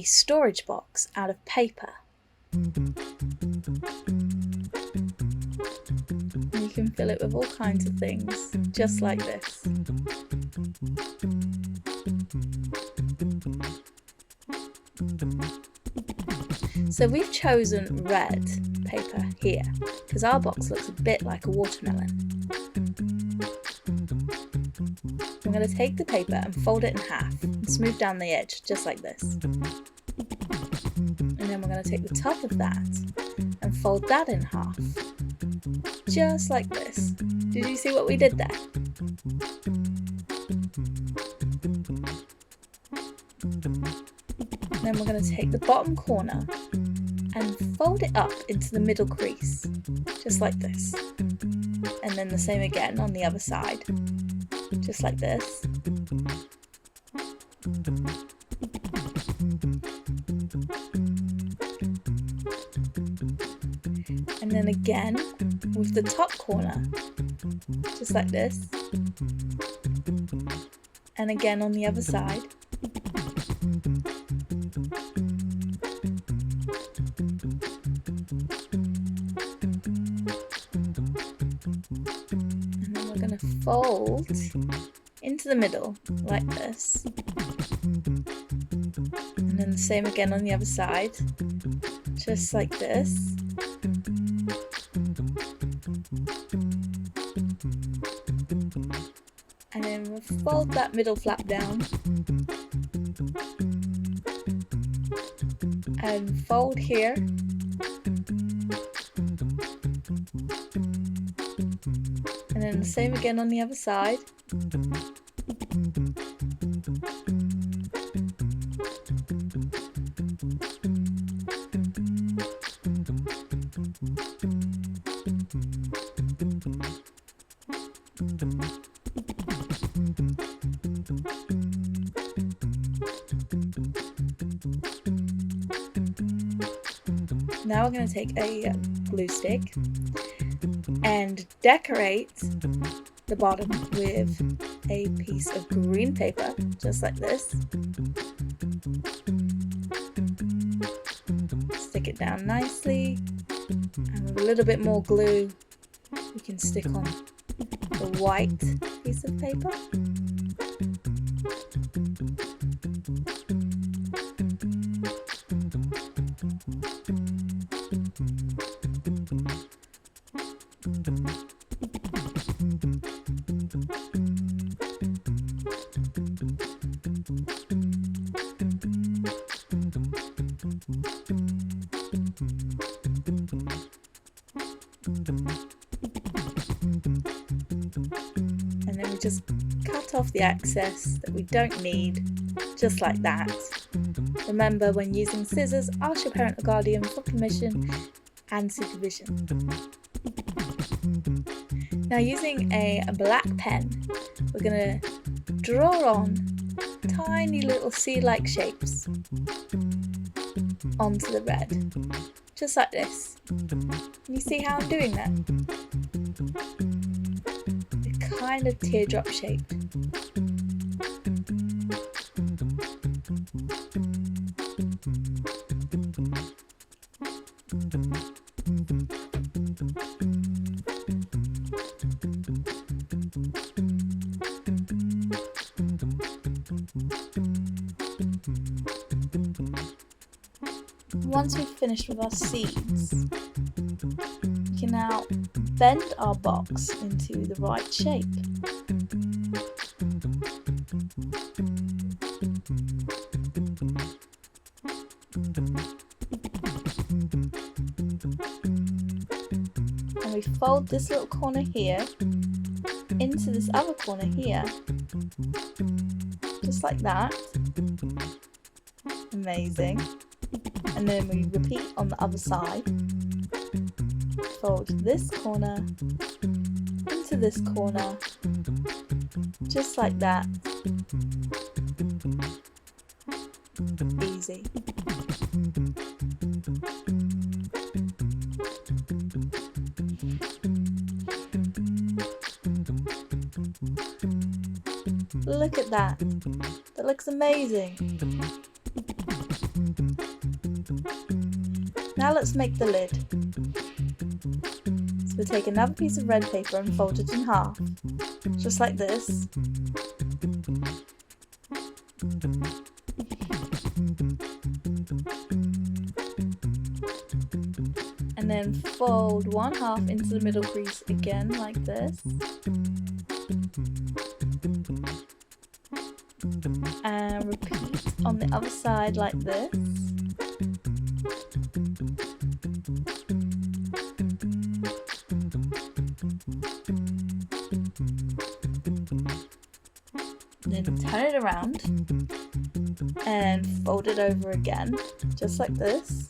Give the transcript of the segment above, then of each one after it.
storage box out of paper. You can fill it with all kinds of things, just like this. So we've chosen red paper here, because our box looks a bit like a watermelon. I'm going to take the paper and fold it in half and smooth down the edge, just like this. And then we're going to take the top of that and fold that in half, just like this. Did you see what we did there? Then we're going to take the bottom corner and fold it up into the middle crease, just like this. And then the same again on the other side, just like this. And then again with the top corner, just like this. And again on the other side. And then we're going to fold into the middle like this. And then the same again on the other side, just like this. And then we'll fold that middle flap down and fold here. And then the same again on the other side. Now we're going to take a glue stick and decorate the bottom with a piece of green paper, just like this. Stick it down nicely, and with a little bit more glue we can stick on the white piece of paper. And then we just cut off the excess that we don't need, just like that. Remember, when using scissors, ask your parent or guardian for permission and supervision. Now, using a black pen, we're going to draw on tiny little C-like shapes onto the red, just like this. Can you see how I'm doing that? They're kind of teardrop shaped. Once we've finished with our seeds, we can now bend our box into the right shape. And we fold this little corner here into this other corner here, just like that. Amazing. And then we repeat on the other side. Fold this corner into this corner, just like that. Easy. Look at that. That looks amazing. Now let's make the lid. So we'll take another piece of red paper and fold it in half, just like this. And then fold one half into the middle crease again, like this. And repeat on the other side like this. Then turn it around and fold it over again, just like this.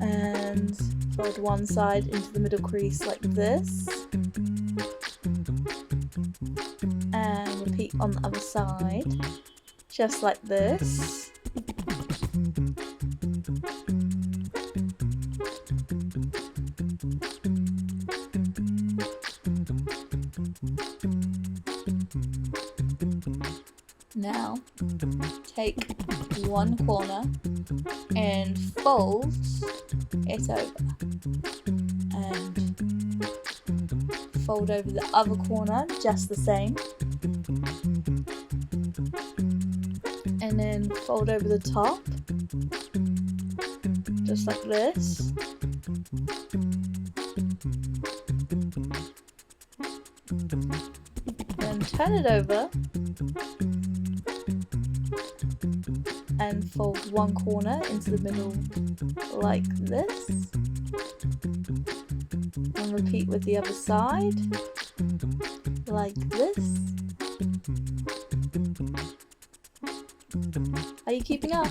And fold one side into the middle crease like this. And repeat on the other side, just like this. Now, take one corner and fold it over, and fold over the other corner just the same, and then fold over the top just like this. Then turn it over and fold one corner into the middle like this, and repeat with the other side like this. Are you keeping up?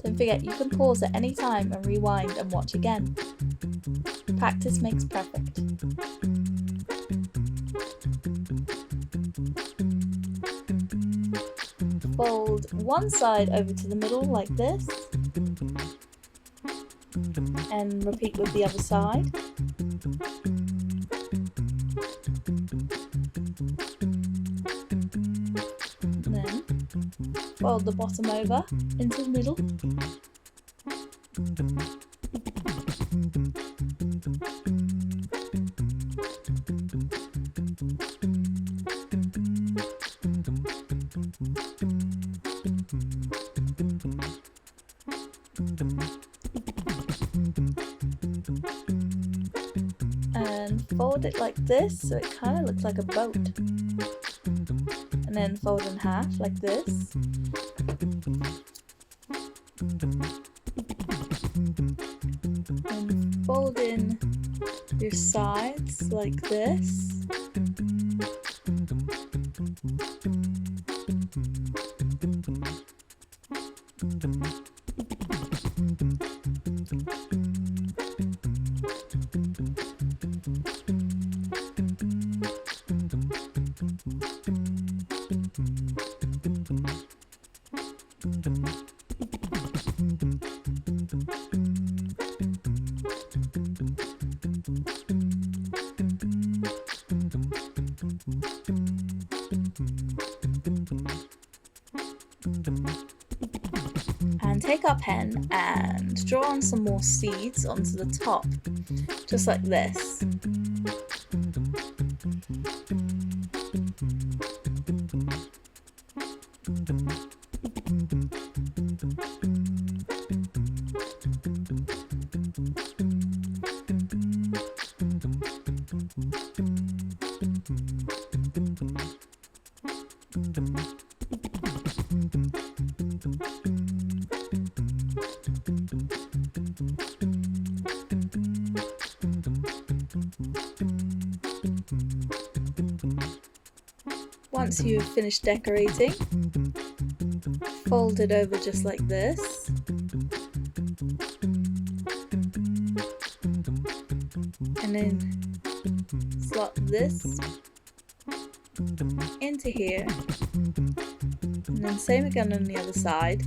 Don't forget, you can pause at any time and rewind and watch again. Practice makes perfect. Fold one side over to the middle like this, and repeat with the other side. And then fold the bottom over into the middle. And fold it like this so it kind of looks like a boat. And then fold in half like this. And fold in your sides like this. And take our pen and draw on some more seeds onto the top, just like this. Once you've finished decorating, fold it over just like this. And then slot this into here. And then same again on the other side.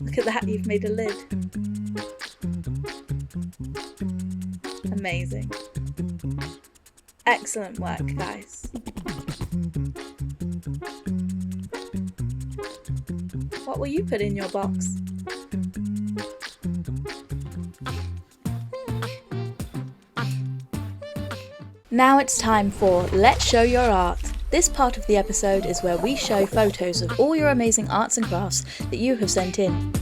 Look at that, you've made a lid. amazing. Excellent work, guys. What will you put in your box? Now it's time for Let's Show Your Art. This part of the episode is where we show photos of all your amazing arts and crafts that you have sent in.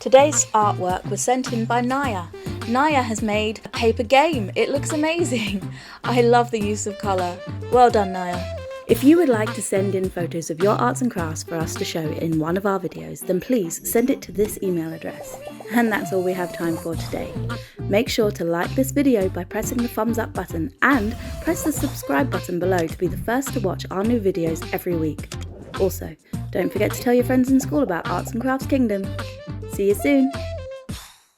Today's artwork was sent in by Naya. Naya has made a paper game. It looks amazing. I love the use of colour. Well done, Naya. If you would like to send in photos of your arts and crafts for us to show in one of our videos, then please send it to this email address. And that's all we have time for today. Make sure to like this video by pressing the thumbs up button and press the subscribe button below to be the first to watch our new videos every week. Also, don't forget to tell your friends in school about Arts and Crafts Kingdom. See you soon!